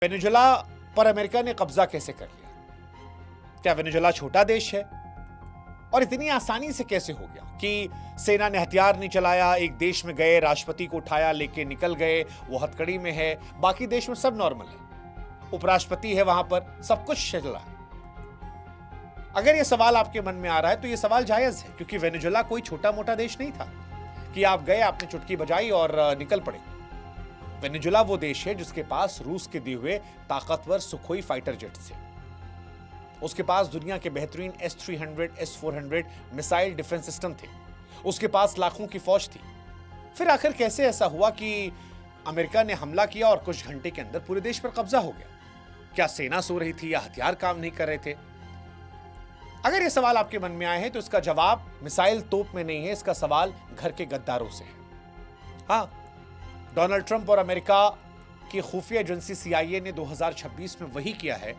Venezuela पर America ने कब्जा कैसे कर लिया? क्या वेनेजुला छोटा देश है? और इतनी आसानी से कैसे हो गया कि सेना ने हथियार नहीं चलाया, एक देश में गए, राष्ट्रपति को उठाया, लेके निकल गए, वो हथकड़ी में है, बाकी देश में सब नॉर्मल है, उपराष्ट्रपति है वहां पर, सब कुछ चल रहा है। अगर ये सवाल आपके मन में आ रहा है तो ये सवाल जायज है, क्योंकि वेनेजुला कोई छोटा मोटा देश नहीं था कि आप गए, आपने चुटकी बजाई और निकल पड़े। वेनेजुला वो देश है जिसके पास रूस के दिए हुए ताकतवर सुखोई फाइटर जेट्स थे, उसके पास दुनिया के बेहतरीन S-300, S-400 missile defence system थे, उसके पास लाखों की फौज थी। फिर आखिर कैसे ऐसा हुआ कि अमेरिका ने हमला किया और कुछ घंटे के अंदर पूरे देश पर कब्जा हो गया? क्या सेना सो रही थी या हथियार काम नहीं कर रहे थे? अगर ये सवाल आपके मन में आए हैं तो इसका जवाब मिसाइल तोप में नहीं है, इसका सवाल घर के गद्दारों से है। हाँ, डोनाल्ड ट्रंप और अमेरिका की खुफिया एजेंसी CIA ने 2026 में वही किया है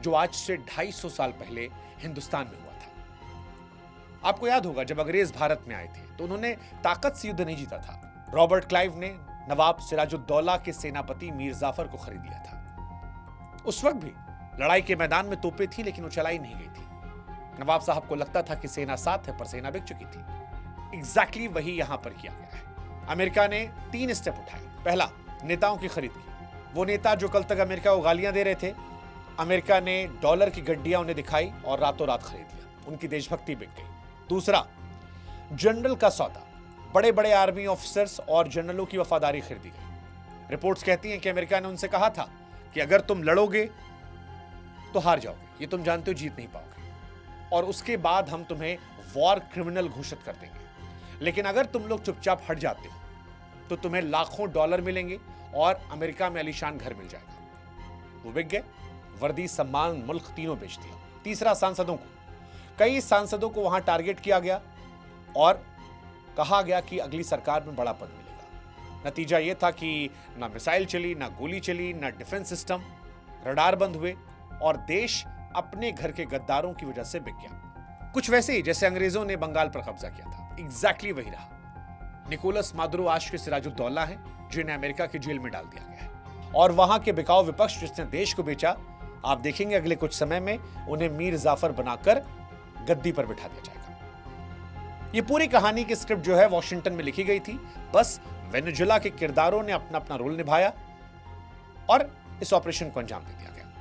जो आज से 250 साल पहले हिंदुस्तान में हुआ था। आपको याद होगा जब अंग्रेज भारत में आए थे तो उन्होंने ताकत से युद्ध नहीं जीता था। रॉबर्ट क्लाइव ने नवाब सिराजुद्दौला के सेनापति मीर जाफर को खरीद लिया था। उस वक्त भी लड़ाई के मैदान में तोपें थी, लेकिन वो चलाई नहीं गई थी। नवाब साहब को लगता था कि सेना साथ है, पर सेना बिक चुकी थी। एग्जैक्टली वही यहां पर किया गया है। अमेरिका ने 3 स्टेप उठाए। पहला, नेताओं की खरीद की। वो नेता जो कल तक अमेरिका को गालियां दे रहे थे, अमेरिका ने डॉलर की गड्डियां उन्हें दिखाई और रातों रात खरीद लिया, उनकी देशभक्ति बिक गई। दूसरा, जनरल का सौदा, बड़े बड़े आर्मी ऑफिसर्स और जनरलों की वफादारी खरीदी गई। रिपोर्ट्स कहती हैं कि अमेरिका ने उनसे कहा था कि अगर तुम लड़ोगे तो हार जाओगे, ये तुम जानते हो, जीत नहीं पाओगे, और उसके बाद हम तुम्हें वॉर क्रिमिनल घोषित कर देंगे, लेकिन अगर तुम लोग चुपचाप हट जाते हो तो तुम्हें लाखों डॉलर मिलेंगे और अमेरिका में आलीशान घर मिल जाएगा। वो बिक गए, वर्दी, सम्मान, मुल्क तीनों बेच दिया। तीसरा, सांसदों को, कई सांसदों को वहां टारगेट किया गया और कहा गया कि अगली सरकार में बड़ा पद मिलेगा। नतीजा यह था कि ना मिसाइल चली, ना गोली चली, ना डिफेंस सिस्टम, रडार बंद हुए और देश अपने घर के गद्दारों की वजह से बिक गया। कुछ वैसे ही जैसे अंग्रेजों ने बंगाल पर कब्जा किया था, एग्जैक्टली वही रहा। निकोलस मादुरो आज के सिराजुद्दौला है, जिन्हें अमेरिका की जेल में डाल दिया गया है, और वहां के बिकाऊ विपक्ष जिसने देश को बेचा, आप देखेंगे अगले कुछ समय में उन्हें मीर जाफर बनाकर गद्दी पर बिठा दिया जाएगा। ये पूरी कहानी की स्क्रिप्ट जो है वॉशिंगटन में लिखी गई थी, बस वेनेजुला के किरदारों ने अपना अपना रोल निभाया और इस ऑपरेशन को अंजाम दे दिया।